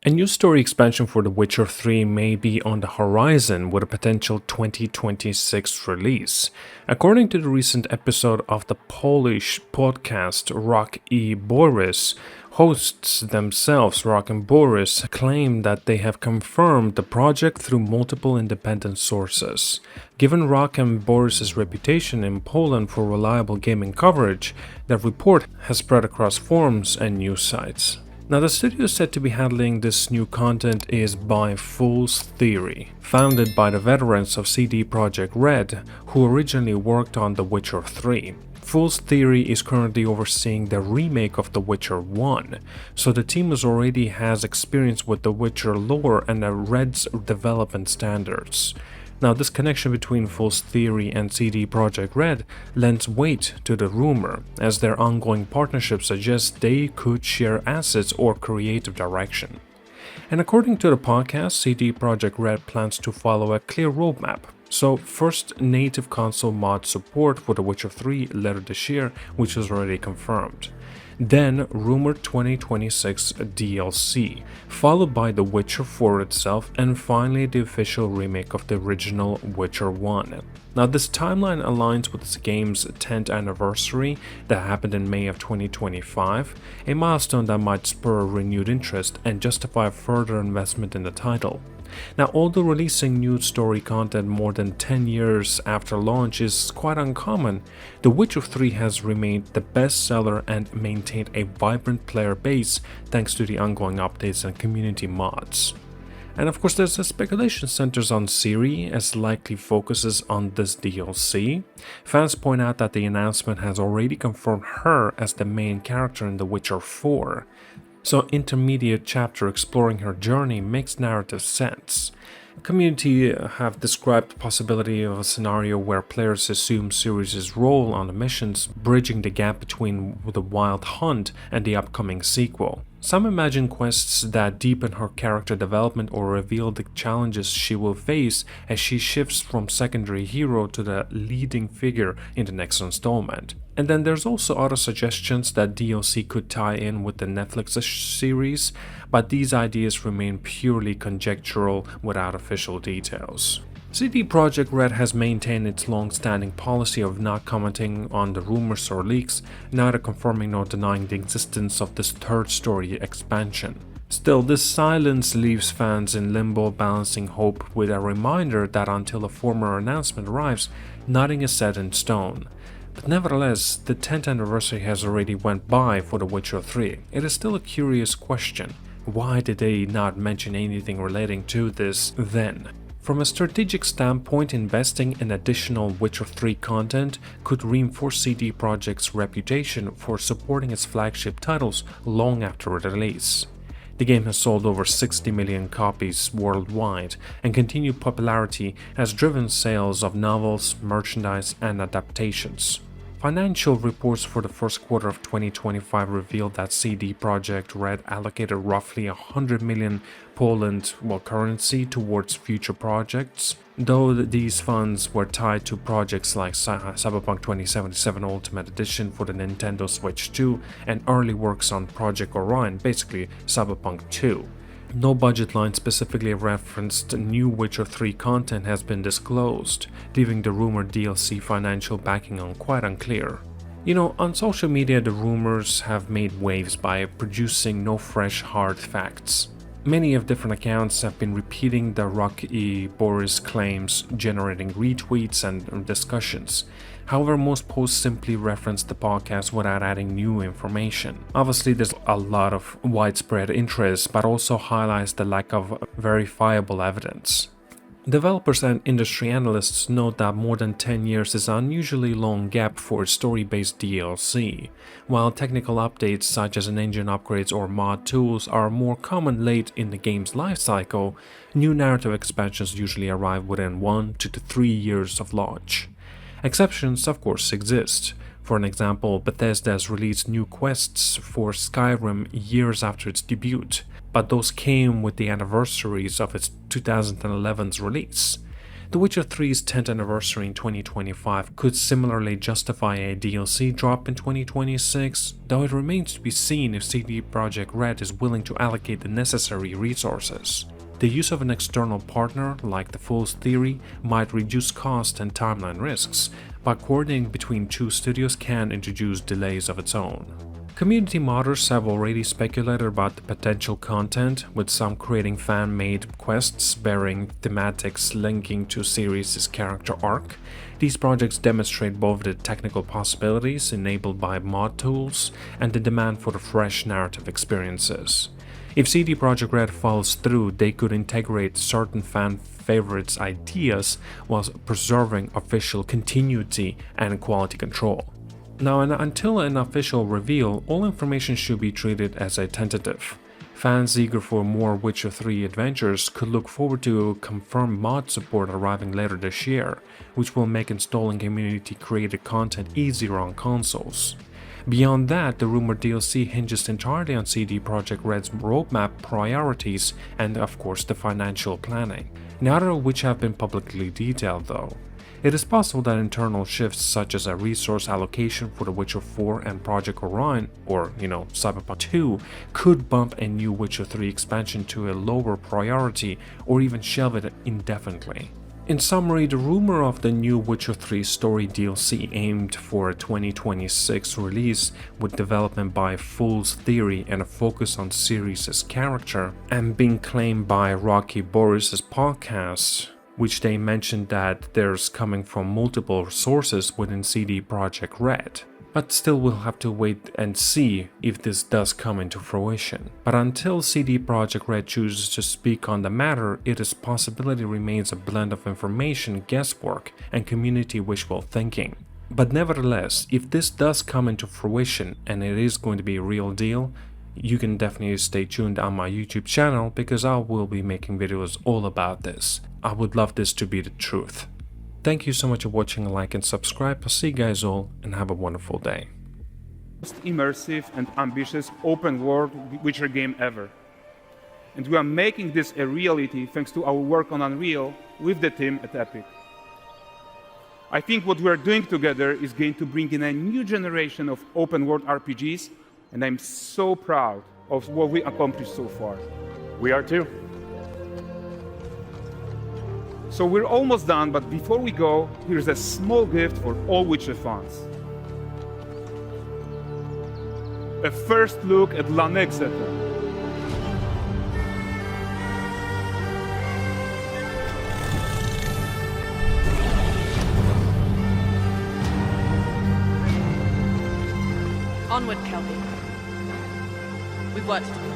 A new story expansion for The Witcher 3 may be on the horizon with a potential 2026 release. According to the recent episode of the Polish podcast Borys, hosts themselves, Rock and Borys, claim that they have confirmed the project through multiple independent sources. Given Rock and Borys' reputation in Poland for reliable gaming coverage, the report has spread across forums and news sites. Now, the studio said to be handling this new content is by Fool's Theory, founded by the veterans of CD Projekt Red, who originally worked on The Witcher 3. Fool's Theory is currently overseeing the remake of The Witcher 1, so the team already has experience with The Witcher lore and the Red's development standards. Now, this connection between Fool's Theory and CD Projekt Red lends weight to the rumor, as their ongoing partnership suggests they could share assets or creative direction. And according to the podcast, CD Projekt Red plans to follow a clear roadmap. So, first, native console mod support for The Witcher 3 later this year, which is already confirmed. Then, rumored 2026 DLC, followed by The Witcher 4 itself, and finally the official remake of the original Witcher 1. Now, this timeline aligns with the game's 10th anniversary that happened in May of 2025, a milestone that might spur renewed interest and justify further investment in the title. Now, although releasing new story content more than 10 years after launch is quite uncommon, The Witcher 3 has remained the bestseller and maintained a vibrant player base thanks to the ongoing updates and community mods. And of course, there's a speculation centers on Ciri, as likely focuses on this DLC. Fans point out that the announcement has already confirmed her as the main character in The Witcher 4. So intermediate chapter exploring her journey makes narrative sense. Community have described the possibility of a scenario where players assume Ciri's role on the missions, bridging the gap between the Wild Hunt and the upcoming sequel. Some imagine quests that deepen her character development or reveal the challenges she will face as she shifts from secondary hero to the leading figure in the next installment. And then there's also other suggestions that DLC could tie in with the Netflix series, but these ideas remain purely conjectural without official details. CD Projekt Red has maintained its long-standing policy of not commenting on the rumors or leaks, neither confirming nor denying the existence of this third story expansion. Still, this silence leaves fans in limbo, balancing hope with a reminder that until a formal announcement arrives, nothing is set in stone. But nevertheless, the 10th anniversary has already went by for The Witcher 3. It is still a curious question. Why did they not mention anything relating to this then? From a strategic standpoint, investing in additional Witcher 3 content could reinforce CD Projekt's reputation for supporting its flagship titles long after release. The game has sold over 60 million copies worldwide, and continued popularity has driven sales of novels, merchandise, and adaptations. Financial reports for the first quarter of 2025 revealed that CD Projekt Red allocated roughly 100 million Poland currency towards future projects, though these funds were tied to projects like Cyberpunk 2077 Ultimate Edition for the Nintendo Switch 2 and early works on Project Orion, basically Cyberpunk 2. No budget line specifically referenced new Witcher 3 content has been disclosed, leaving the rumored DLC financial backing quite unclear. On social media the rumors have made waves by producing no fresh hard facts. Many of different accounts have been repeating the Borys claims, generating retweets and discussions. However, most posts simply reference the podcast without adding new information. Obviously, there's a lot of widespread interest, but also highlights the lack of verifiable evidence. Developers and industry analysts note that more than 10 years is an unusually long gap for story-based DLC, while technical updates such as engine upgrades or mod tools are more common late in the game's lifecycle. New narrative expansions usually arrive within 1 to 3 years of launch. Exceptions, of course, exist. For an example, Bethesda has released new quests for Skyrim years after its debut, but those came with the anniversaries of its 2011's release. The Witcher 3's 10th anniversary in 2025 could similarly justify a DLC drop in 2026, though it remains to be seen if CD Projekt Red is willing to allocate the necessary resources. The use of an external partner, like the Fool's Theory, might reduce cost and timeline risks, but coordinating between two studios can introduce delays of its own. Community modders have already speculated about the potential content, with some creating fan-made quests bearing thematics linking to Ciri's character arc. These projects demonstrate both the technical possibilities enabled by mod tools and the demand for the fresh narrative experiences. If CD Projekt Red follows through, they could integrate certain fan favorites ideas while preserving official continuity and quality control. Now, until an official reveal, all information should be treated as a tentative. Fans eager for more Witcher 3 adventures could look forward to confirmed mod support arriving later this year, which will make installing community-created content easier on consoles. Beyond that, the rumored DLC hinges entirely on CD Projekt Red's roadmap priorities and, of course, the financial planning, neither of which have been publicly detailed though. It is possible that internal shifts such as a resource allocation for The Witcher 4 and Project Orion, or Cyberpunk 2, could bump a new Witcher 3 expansion to a lower priority or even shelve it indefinitely. In summary, the rumor of the new Witcher 3 story DLC aimed for a 2026 release with development by Fool's Theory and a focus on Ciri's character, and being claimed by Rocky Borys' podcast, which they mentioned that there's coming from multiple sources within CD Projekt Red. But still we'll have to wait and see if this does come into fruition. But until CD Projekt Red chooses to speak on the matter, its possibility remains a blend of information, guesswork, and community wishful thinking. But nevertheless, if this does come into fruition and it is going to be a real deal, you can definitely stay tuned on my YouTube channel because I will be making videos all about this. I would love this to be the truth. Thank you so much for watching, like and subscribe. I'll see you guys all and have a wonderful day. Most immersive and ambitious open world Witcher game ever. And we are making this a reality thanks to our work on Unreal with the team at Epic. I think what we are doing together is going to bring in a new generation of open world RPGs, and I'm so proud of what we accomplished so far. We are too. So we're almost done, but before we go, here's a small gift for all Witcher fans. A first look at La Nexeta. Onward, Kelby. We've work to do.